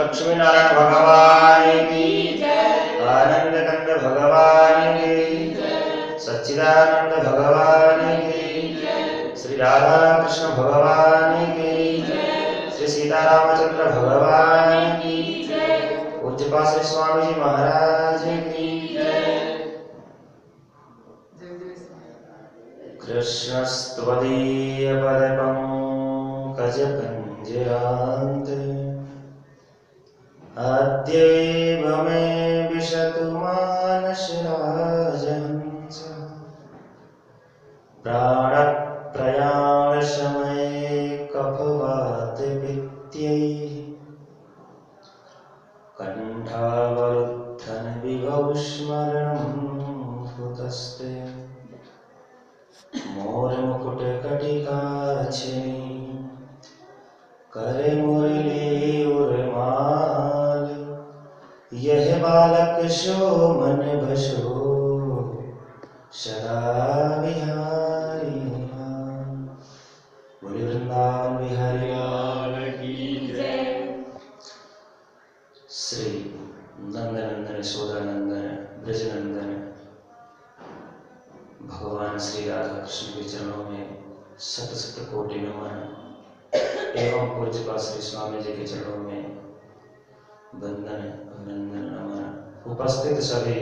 लक्ष्मी नारायण भगवान की जय, आनंद कंद भगवान की जय, सच्चिदानंद भगवान की जय, श्री राधा कृष्ण भगवान की जय, श्री सीतारामचंद्र भगवान की जय, पूज्यपाद श्री स्वामी जी महाराज की जय। कृष्णस्त्वदीय पदपङ्कज पंजरान्ते अद्यैव मे विशतु मानसराजहंस प्राणप्रयाणसमये कफवातपित्तैः कण्ठावरुद्धन विभव स्मरणं कुतस्ते मोर मुकुट कटिकाछे करे मुरली उर्माल यह बालक शो मन बसो सदा बिहारी बोले वृंदावन बिहारी लाल की जय। श्री नंदनंदन यशोदानंदन ब्रजनंदन भगवान श्री राधा कृष्ण के चरणों में शत शत कोटि नमन एवं पूज्यपाद श्री स्वामी जी के चरणों में वंदन अभिनंदन नमन। उपस्थित सभी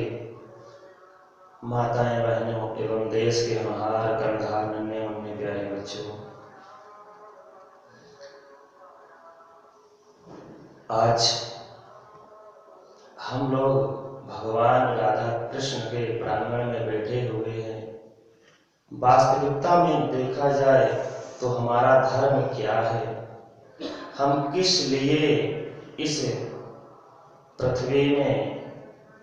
माताएं बहनों एवं देश के हमार कर्णधार नन्हे मुन्ने प्यारे बच्चों, आज हम लोग भगवान राधा कृष्ण के प्रांगण में बैठे हुए हैं। वास्तविकता में देखा जाए तो हमारा धर्म क्या है, हम किस लिए इस पृथ्वी में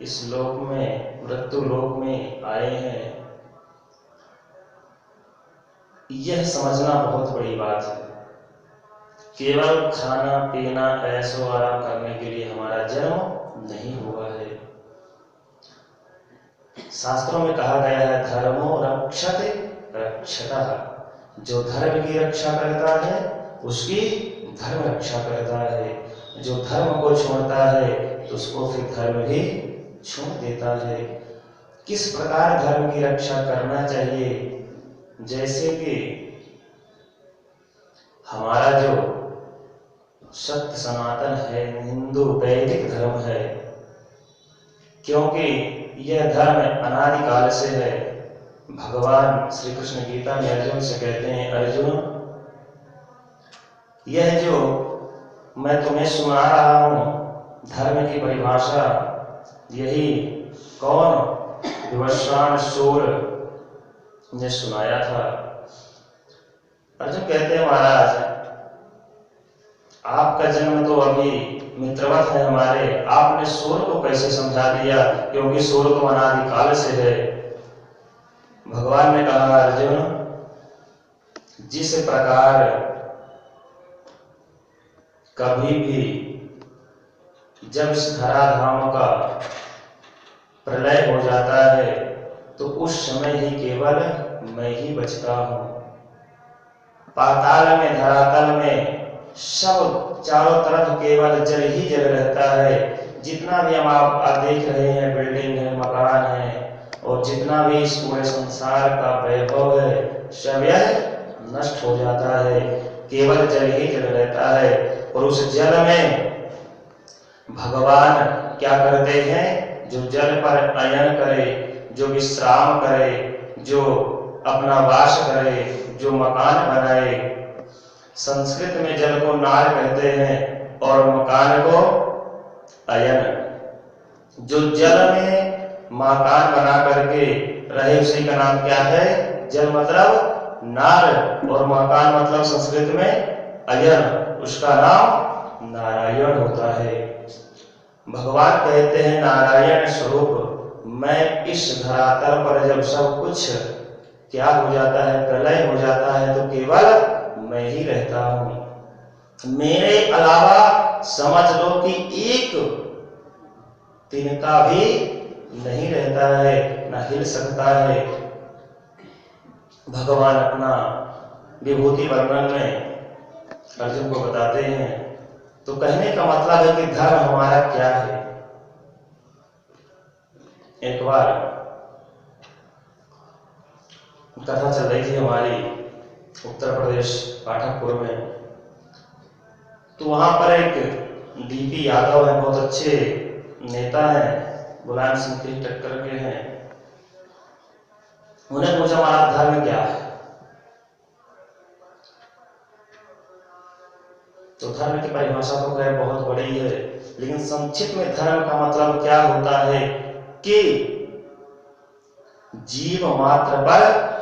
इस लोक में मृत्यु लोक में आए हैं, यह समझना बहुत बड़ी बात है। केवल खाना पीना ऐशो आराम करने के लिए हमारा जन्म नहीं हुआ है। शास्त्रों में कहा गया है धर्मो रक्षते रक्षतः, जो धर्म की रक्षा करता है उसकी धर्म रक्षा करता है, जो धर्म को छोड़ता है तो उसको फिर धर्म भी छोड़ देता है। किस प्रकार धर्म की रक्षा करना चाहिए, जैसे कि हमारा जो सत्य सनातन है हिंदू वैदिक धर्म है, क्योंकि यह धर्म अनादिकाल से है। भगवान श्री कृष्ण गीता में अर्जुन से कहते हैं, अर्जुन यह जो मैं तुम्हें सुना रहा हूं धर्म की परिभाषा, यही कौन विवस्वान सूर ने सुनाया था। अर्जुन कहते हैं महाराज आपका जन्म तो अभी मित्रवत है हमारे, आपने सूर को कैसे समझा दिया, क्योंकि सूर तो अनादिकाल से है। भगवान ने कहा अर्जुन जिस प्रकार कभी भी जब इस धराधाम का प्रलय हो जाता है तो उस समय ही केवल मैं ही बचता हूं। पाताल में धरातल में सब चारों तरफ केवल जल ही जल रहता है। जितना भी हम आप देख रहे हैं बिल्डिंग है मकान है और जितना भी इस पूरे संसार का वैभव है सब यह नष्ट हो जाता है, केवल जल ही जल रहता है। और उस जल में भगवान क्या करते हैं, जो जल पर अयन करे, जो विश्राम करे, जो अपना वास करे, जो मकान बनाए। संस्कृत में जल को नार कहते हैं और मकान को अयन। जो जल में मकान बना करके रहे उसी का नाम क्या है, जल मतलब नार और मकान मतलब संस्कृत में अयन, उसका नाम नारायण होता है। भगवान कहते हैं नारायण स्वरूप मैं इस धरातल पर जब सब कुछ क्या हो जाता है, प्रलय हो जाता है, तो केवल मैं ही रहता हूं। मेरे अलावा समझ लो कि एक तिनका भी नहीं रहता है, न हिल सकता है। भगवान अपना विभूति वर्णन में अर्जुन को बताते हैं तो कहने का मतलब है कि धर्म हमारा क्या है। एक बार कथा चल रही थी हमारी उत्तर प्रदेश पाठकपुर में, तो वहां पर एक डीपी यादव है, बहुत अच्छे नेता हैं, मुलायम सिंह की टक्कर के हैं। उन्हें पूछा हमारा धर्म क्या है। तो धर्म की परिभाषा तो खैर बहुत बड़ी है, लेकिन संक्षिप्त में धर्म का मतलब क्या होता है कि जीव मात्र पर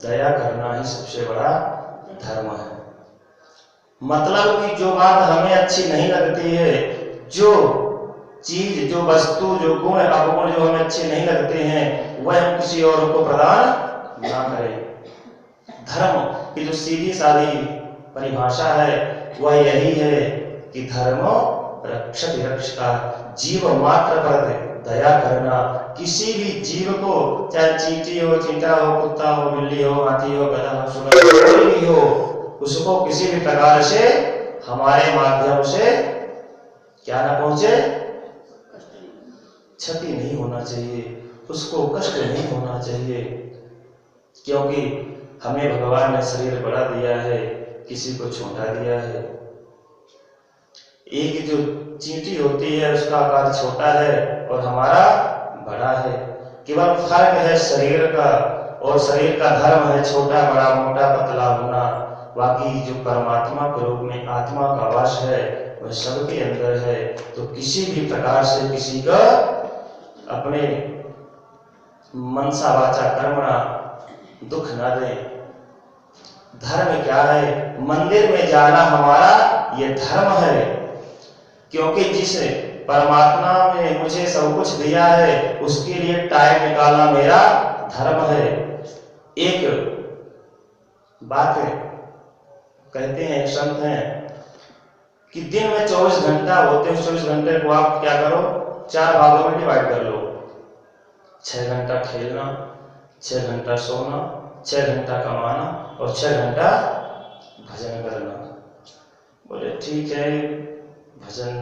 दया करना ही सबसे बड़ा धर्म है। मतलब कि जो बात हमें अच्छी नहीं लगती है, जो चीज, जो वस्तु, जो गुण अवगुण जो हमें अच्छे नहीं लगते हैं, वह हम किसी और को प्रदान ना करें। धर्म की जो सीधी सादी परिभाषा है वह यही है कि धर्मो रक्षति रक्षका, जीव मात्र पर दया करना। किसी भी जीव को, चाहे चींटी हो, चींटा हो, कुत्ता हो, बिल्ली हो, हाथी हो, गधा हो, सुअर हो, कोई भी हो, उसको किसी भी प्रकार से हमारे माध्यम से क्या ना पहुंचे, क्षति नहीं होना चाहिए, उसको कष्ट नहीं होना चाहिए। क्योंकि हमें भगवान ने शरीर बड़ा दिया है, किसी को छोटा दिया है। एक जो चींटी होती है उसका आकार छोटा है और हमारा बड़ा है, केवल फर्क है शरीर का, और शरीर का धर्म है छोटा बड़ा, मोटा पतला होना। बाकी जो परमात्मा के रूप में आत्मा का वास है वह सबके अंदर है। तो किसी भी प्रकार से किसी का अपने मनसा वाचा कर्मणा दुख न दें। धर्म क्या है? मंदिर में जाना हमारा ये धर्म है, क्योंकि जिस परमात्मा ने मुझे सब कुछ दिया है उसके लिए टाइम निकालना मेरा धर्म है। एक बात कहते हैं, एक संत हैं कि दिन में 24 घंटा होते हैं, 24 घंटे को आप क्या करो, 4 भागों में डिवाइड कर लो। 6 घंटा खेलना, 6 घंटा सोना, 6 घंटा कमाना और 6 घंटा भजन करना। बोले ठीक है, भजन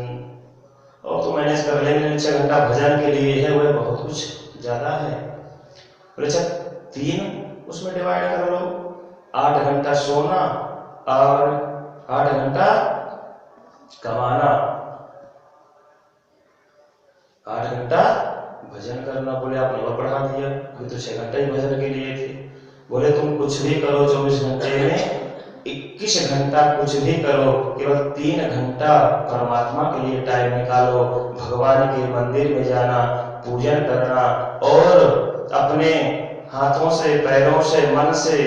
और तो मैनेज कर लेंगे, 6 घंटा भजन के लिए है, वह बहुत कुछ ज्यादा है। बोले अच्छा 3 उसमें डिवाइड कर लो, 8 घंटा सोना और 8 घंटा कमाना, 8 घंटा भजन करना। बोले आपने और बढ़ा दिया, अभी तो 6 घंटा ही भजन के लिए थे। बोले तुम कुछ भी करो, 24 घंटे में 21 घंटा कुछ भी करो, केवल 3 घंटा परमात्मा के लिए टाइम निकालो। भगवान के मंदिर में जाना, पूजन करना और अपने हाथों से, पैरों से, मन से,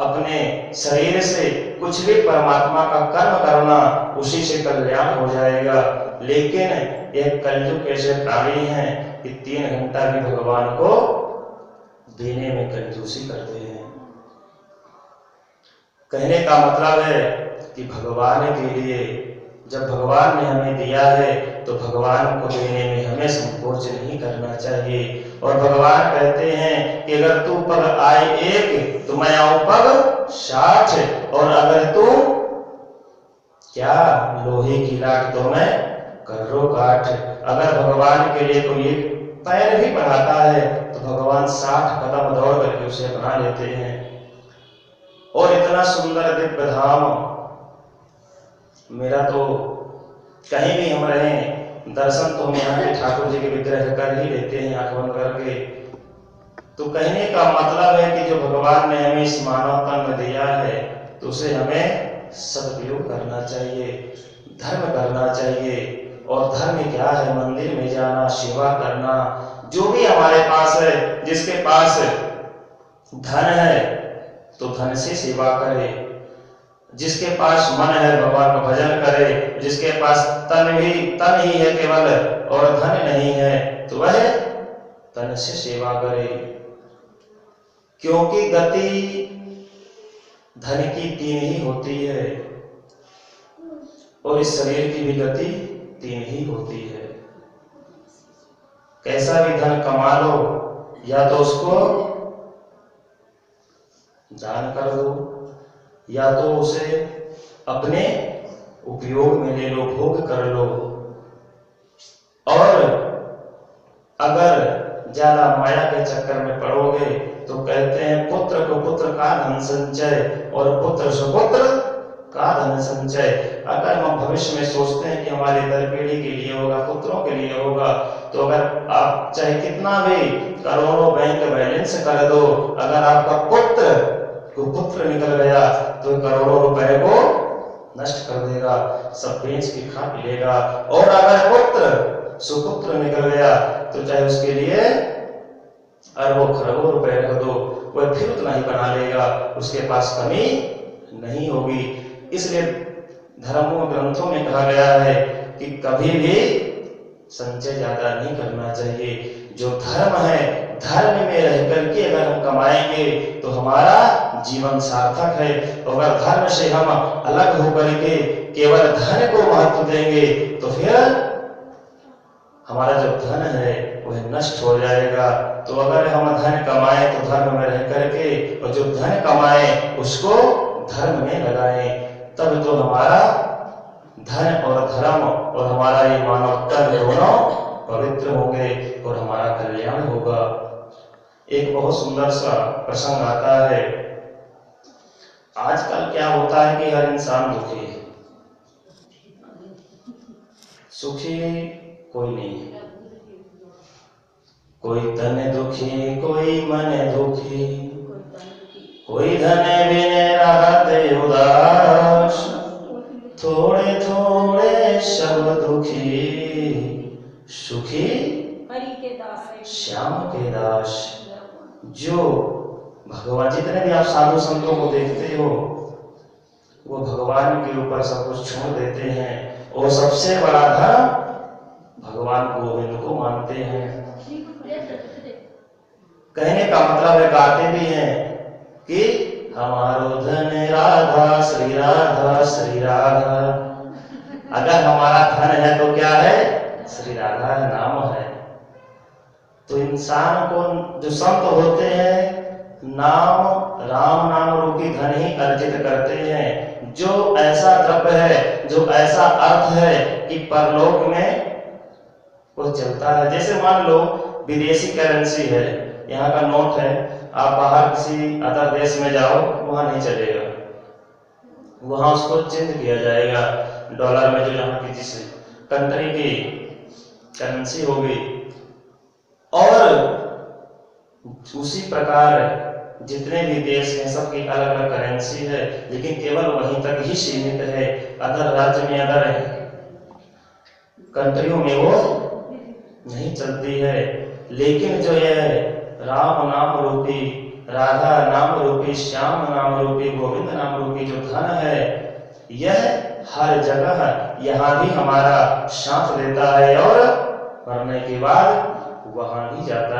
अपने शरीर से कुछ भी परमात्मा का कर्म करना, उसी से कल्याण हो जाएगा। लेकिन यह कलयुग ऐसे प्राणी हैं कि 3 घंटा भी भगवान को देने में कंजूसी करते हैं। कहने का मतलब है कि भगवान के लिए जब भगवान ने हमें दिया है तो भगवान को देने में हमें संकोच नहीं करना चाहिए। और भगवान कहते हैं कि अगर तू पग आए 1 तो मैं आऊं पग 60, और अगर तू क्या लोहे की लाट तो मैं कर्रो काठ। अगर भगवान के लिए कोई पैर भी बढ़ाता है तो भगवान 60 कदम दौड़ करके उसे बना लेते हैं। और इतना सुंदर दिव्य धाम, मेरा तो कहीं भी हम रहें दर्शन तो हम यहाँ के ठाकुर जी के विग्रह कर ही लेते हैं आंख बंद करके। तो कहने का मतलब है कि जो भगवान ने हमें इस मानव तन में दिया है तो उसे हमें सदुपयोग करना चाहिए, धर्म करना चाहिए। और धर्म क्या है? मंदिर में जाना, सेवा करना। जो भी हमारे पास है, जिसके पास धन है तो धन से सेवा करे, जिसके पास मन है भगवान का भजन करे, जिसके पास तन ही है केवल और धन नहीं है तो वह तन से सेवा करे। क्योंकि गति धन की 3 ही होती है और इस शरीर की भी गति 3 ही होती है। कैसा भी धन कमा लो, या तो उसको दान कर दो, या तो उसे अपने उपयोग में ले लो, भोग कर लो। और अगर ज्यादा माया के चक्कर में पड़ोगे तो कहते हैं पुत्र को पुत्र का धन संचय और पुत्र सुपुत्र का धन संचय। अगर हम भविष्य में सोचते हैं कि हमारे दर पीढ़ी के लिए होगा, पुत्रों के लिए होगा, तो अगर आप चाहे कितना भी करोड़ों बैंक बैलेंस कर दो, अगर आपका पुत्र को पुत्र निकल गया तो करोड़ों रुपए को नष्ट कर देगा, सब बेच के खा पी लेगा। और अगर पुत्र सुपुत्र निकल गया तो चाहे उसके लिए अरबों खरबों रुपए रख दो, वह फिर उतना ही बना लेगा, उसके पास कमी नहीं होगी। इसलिए धर्मों ग्रंथों में कहा गया है कि कभी भी संचय ज्यादा नहीं करना चाहिए। जो धर्म है, धर्म में रह करके अगर हम कमाएंगे तो हमारा जीवन सार्थक है। अगर धर्म से हम अलग होकर के केवल धन को महत्व देंगे तो फिर हमारा जो धन है वह नष्ट हो जाएगा। तो अगर हम धन कमाएं तो धर्म में रह करके, और जो धन कमाएं उसको धर्म में लगाएं, तब तो हमारा धन और धर्म और हमारा ये मानव तन दोनों पवित्र होंगे और हमारा कल्याण होगा। एक बहुत सुंदर सा प्रसंग आता है। आजकल क्या होता है कि हर इंसान दुखी है, सुखी कोई नहीं है। कोई तन दुखी, कोई मन दुखी, कोई धन बिन रहते उदास, थोड़े थोड़े सब दुखी, सुखी हरि के दास, श्याम के दास। जो भगवान, जितने भी आप साधु संतों को देखते हो वो भगवान के ऊपर सब कुछ छोड़ देते हैं और सबसे बड़ा धर्म भगवान गोविंद को मानते हैं। कहने का मतलब है, गाते भी हैं कि हमारो धन राधा श्री राधा श्री राधा। अगर हमारा धन है तो क्या है? श्री राधा नाम है। तो इंसान को, जो संत होते हैं, नाम, राम नाम रूपी धन ही अर्जित करते हैं। जो ऐसा द्रव्य है, जो ऐसा अर्थ है कि परलोक में वो चलता है। जैसे मान लो विदेशी करेंसी है, यहाँ का नोट है, आप बाहर किसी अदर देश में जाओ, वहां नहीं चलेगा, वहां उसको चेंज किया जाएगा डॉलर में, जो यहाँ की जिस कंट्री की करेंसी होगी। और उसी प्रकार जितने भी देश हैं सबकी अलग अलग करेंसी है, लेकिन केवल वहीं तक ही सीमित है। अदर राज्य में, अदर कंट्रियों में वो नहीं चलती है। लेकिन जो यह राम नाम रूपी, राधा नाम रूपी, श्याम नाम रूपी, गोविंद नाम रूपी जो धन है, यह हर जगह यहाँ भी हमारा साथ देता है और मरने के बाद वहां भी जाता है।